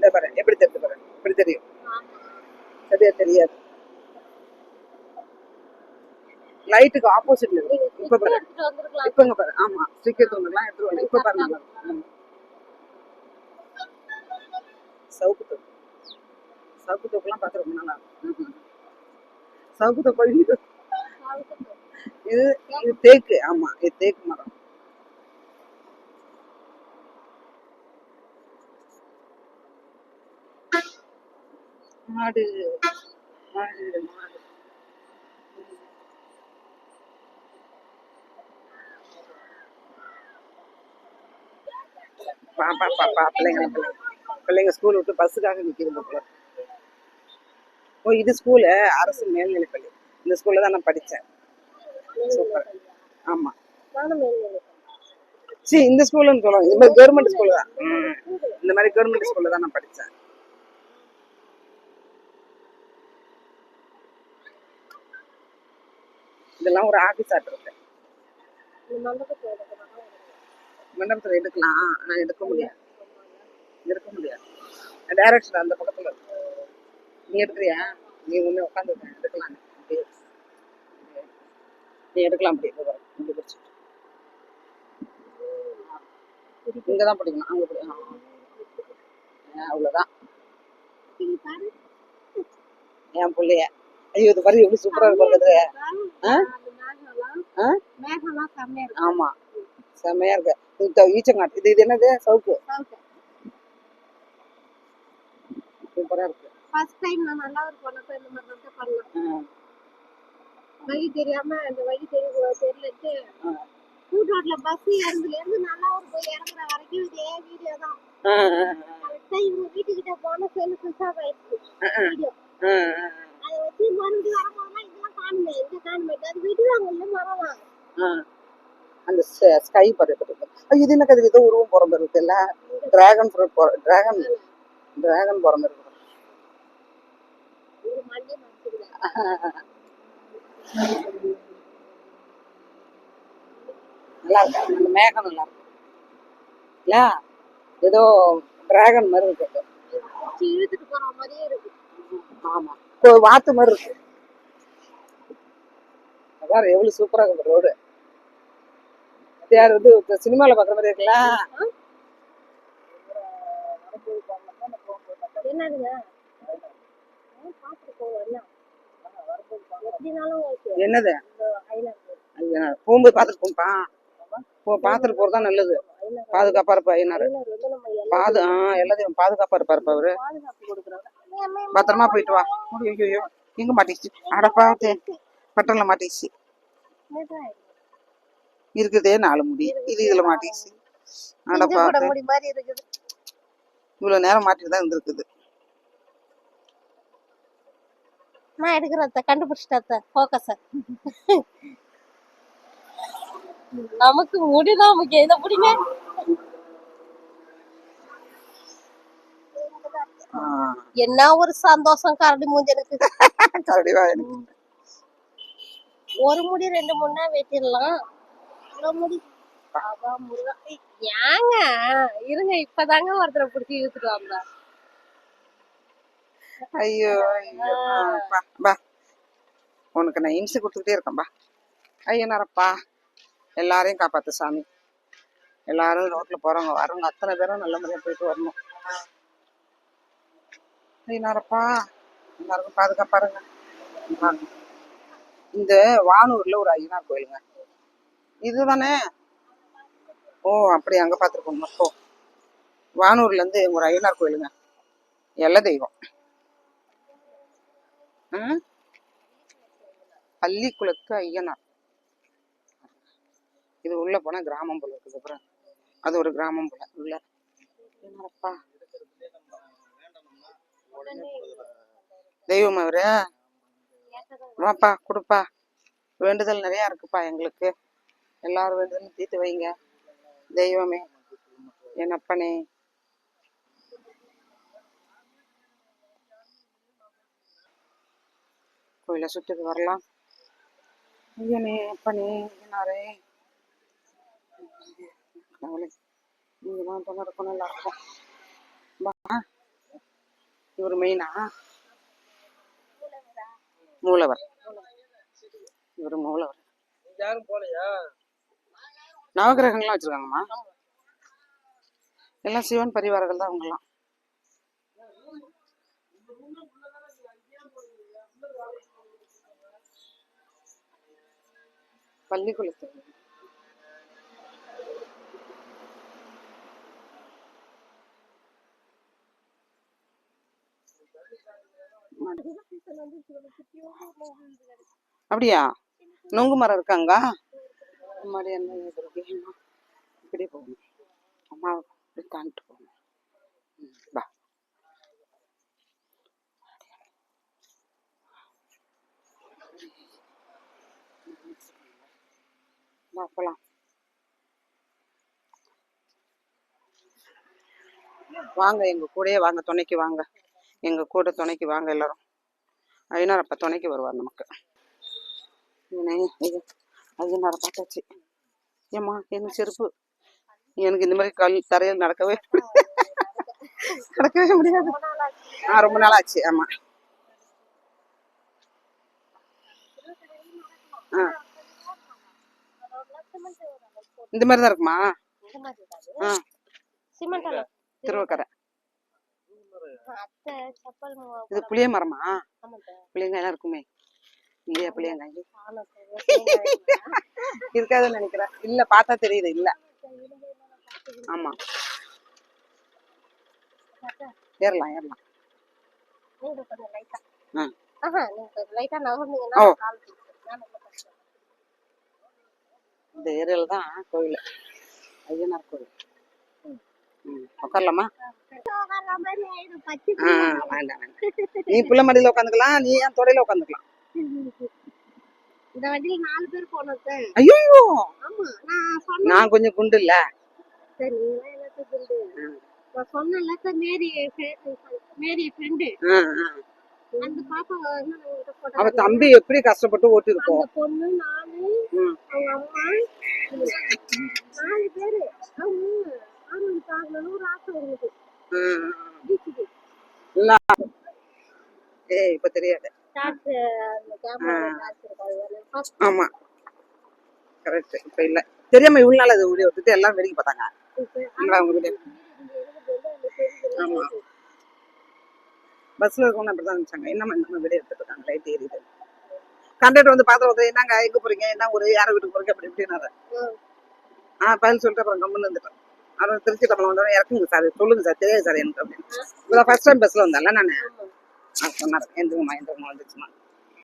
இந்த பாரு எப்படி தெரிஞ்சு பாரு, இப்படி தெரியும், சரியா தெரியாது. லைட்டுக்கு ஆப்போசிட்ல இருக்கு. இப்ப பாரு, இப்பங்க பாரு. ஆமா, ஸ்டிக்கர் தூண்டெல்லாம் எடுத்துட்டு வரல. இப்ப பாரு நல்லா இருக்கு. சவுக்கு தோப்பு, சவுக்கு தோப்புலாம் பார்த்து ரொம்ப நல்லா இருக்கும். சவுக்கு தோப்பு இது இது தேக்கு. ஆமா, இது தேக்கு மரம். மாடு மாடு மாடு பாப்பா பாப்பா பிள்ளைங்க ஸ்கூல் விட்டு பஸ்ஸுக்காக நிற்கிறது போல. ஓ, இது ஸ்கூலு அரசு மேல்நிலைப்பள்ளி. இந்த ஸ்கூல்ல தான் நான் படித்தேன். சூப்பர். ஆமா, சரி இந்த ஸ்கூல்னு சொல்லுவாங்க. இந்த மாதிரி கவர்மெண்ட் ஸ்கூல் தான். இந்த மாதிரி கவர்மெண்ட் ஸ்கூல்ல தான் நான் படித்தேன். இதெல்லாம் ஒரு ஆஃபீஸ் ஆட்டு இருக்கு. மண்டபத்தில் எடுக்கலாம், ஆனால் எடுக்க முடியாது. டைரக்ஷன் அந்த பக்கத்தில் இருக்கு. நீ எடுக்கிறியா? நீ ஒன்று உட்காந்து எடுக்கலாம். நீ எடுக்கலாம். அப்படி இப்படி பிடிச்சிட்டு இங்கே தான் படிக்கணும். அங்கே படிக்கணும். அவ்வளோதான் என் பிள்ளைய. ஐயோ, இது மாதிரி எப்படி சூப்பராக இருக்கிறது. ஆமா, செம்மையா இருக்கு. ஈச்சங்காட்டு இது என்னது? சவுக்கு. சூப்பரா இருக்கு. ஃபர்ஸ்ட் டைம் நான் நல்லா ஒரு பொண்ணு இந்த மாதிரி தான் பண்ணேன். வழி தெரியாம அந்த வழி தெரியலட்டு ஃபுட் ரோட்ல பஸ் ஏறதுல இருந்து நல்லா ஒரு போய் இறங்குற வரைக்கும் இதே வீடியோ தான். கரெக்டா இவங்க வீட்டுக்கிட்ட போன செல்லு சுவிட்ச் ஆஃப் ஆயிடுச்சு வீடியோ. அதை வச்சு மறுபடியும் வரும்போதுலாம் இதெல்லாம் காணுமே, இங்க காணுமே. அது விடுவாங்கல்ல மரம்லாம். அந்த ஸ்கை பறக்குது. இது என்ன கதை? ஏதோ உருவம் போற மாதிரி இருக்குல்ல. டிராகன் ஃப்ரூட் போற டிராகன் போற மாதிரி இருக்கு. நல்லா இருக்கு. அந்த மேகம் நல்லா இருக்கு இல்ல? ஏதோ டிராகன் மாதிரி இருக்கு. இழுத்துட்டு போற மாதிரியே இருக்கு. ஆமா, வாத்து மாதிரி இருக்கு. அதான் எவ்வளவு சூப்பரா இருக்கு ரோடு. யார் வந்து சினிமால பாக்குற மாதிரி இருக்குல்ல. என்னது? போகும்போது பாத்துட்டு போப்பா. பாத்துட்டு போறதுதான் நல்லது. பாதுகாப்பா இருப்பா ஐயனாரு. எல்லாத்தையும் பாதுகாப்பா இருப்பாருப்பா அவரு. பத்திரமா போயிட்டு வா. ஐயோ, எங்க மாட்டிச்சு? அடப்பா, பட்டன்ல மாட்டிச்சு. இருக்குதே 4 முடி. இதுல மாட்டிச்சு. அடப்பா, இவ்வளவு நேரம் மாட்டிட்டு தான் இருந்திருக்குது. நான் எடுக்கிறத கண்டுபிடிச்சிட்ட போக்கஸ. நமக்கு முடிதான் முக்கியம். இதை பிடிங்க. என்ன ஒரு சந்தோஷம் கரடி மூஞ்சனுக்கு. கரடிவா எனக்கு ஒரு முடி 2 முன்னா வெட்டிடலாம். முடி ஏங்க இருங்க, இப்பதாங்க ஒருத்தரை பிடிச்சி இழுத்துட்டு வந்தா. ஐயோ பா, உனக்கு நான் இம்சை கொடுத்துக்கிட்டே இருக்கேன்பா. ஐயோ நரப்பா, எல்லாரையும் காப்பாத்து சாமி. எல்லாரும் ரோட்ல போறவங்க வரவங்க அத்தனை பேரும் நல்ல முறையா போயிட்டு வரணும். ஐயோ நரப்பா, எல்லாருக்கும் பாதுகாப்பா இருங்க. இந்த வானூர்ல ஒரு ஐயனார் கோயிலுங்க. இதுதானே? ஓ, அப்படி அங்க பாத்துருக்கோம். அப்போ வானூர்ல இருந்து ஒரு ஐயனார் கோயிலுங்க. எல்ல தெய்வம். பள்ளிக்குளத்து ஐயனார். இது உள்ள போனா கிராமம் போல இருக்குது. அப்புறம் அது ஒரு கிராமம் போல உள்ள. என்னப்பா தெய்வம் அவரு. வாப்பா, கொடுப்பா. வேண்டுதல் நிறைய இருக்குப்பா எங்களுக்கு. எல்லாரும் வேண்டுதலும் தீர்த்து வைங்க. தெய்வமே, என் அப்பனே. கோயிலை சுத்திட்டு வரலாம். ஐயனே, அப்பனே, என்னாரே, நீங்கதான் இருக்கணும் எல்லாருக்கும். இவர் மெயினா மூலவர். இவர் மூலவர். நவகிரகங்கள்லாம் வச்சிருக்காங்கம்மா. எல்லாம் சிவன் பரிவாரங்கள் தான் அவங்கெல்லாம். பள்ளிக்குளத்து அப்படியா? நுங்கு மரம் இருக்காங்க. இப்படி போகணும், அம்மாவை தாண்டிட்டு போகணும். போலாம் வாங்க, எங்க கூடயே வாங்க, துணைக்கு வாங்க, எங்க கூட துணைக்கு வாங்க எல்லாரும். ஐயனார் அப்ப துணைக்கு வருவார் நமக்கு. ஐயனாரை பார்த்தாச்சு. ஏம்மா என்ன செருப்பு, எனக்கு இந்த மாதிரி கல் தரையில் நடக்கவே முடியாது. ரொம்ப நாள் ஆச்சு. ஆமா இந்த மாதிரிதான் இருக்குமா? திருவக்கரை. இது புளிய மரமா? புளியங்காய் எல்லாம் இருக்குமே இல்லையா? புளியங்காய் இருக்காதுன்னு நினைக்கிறேன். இல்ல பார்த்தா தெரியுது. இல்ல ஆமா ஏறலாம் ஏறலாம். இந்த ஏரியால தான் கோயில், ஐயனார் கோயில். உட்காரலாமா? வேண்டாம் வேண்டாம், நீ புள்ள மடியில உட்காந்துக்கலாம், நீ என் தொடையில உட்காந்துக்கலாம். ஐயோ நான் கொஞ்சம் குண்டு இல்ல. அவ தம்பி எப்படி கஷ்டப்பட்டு ஓட்டி இருக்கோம். இப்ப தெரியாது. ஆமா கரெக்ட். இப்ப இல்ல தெரியாம இவ்வளவு நாள் அது வீடியோ எடுத்துட்டு எல்லாம் வேடிக்கை பார்த்தாங்க. ஆமா பஸ்ல இருக்கவங்க அப்படிதான் நினைச்சாங்க, என்னமா இந்த வீடியோ எடுத்துட்டு இருக்காங்க, லைட் ஏறிது. கண்டக்டர் வந்து பாத்திரம் என்னங்க எங்க போறீங்க, என்ன ஒரு யார வீட்டுக்கு போறீங்க அப்படி இப்படின்னாரு. பதில் சொல்லிட்டு அப்புறம் கம்முன்னு இருந்துட்டேன். அப்புறம் திருச்சி டப்பலம் வந்தோடனே இறக்குங்க சார், சொல்லுங்க சார், தெரியாது சார் எனக்கு அப்படின்னு. ஃபர்ஸ்ட் டைம் பஸ்ல வந்தால நானு சொன்னாரு, எந்திரமா வந்துச்சுமா.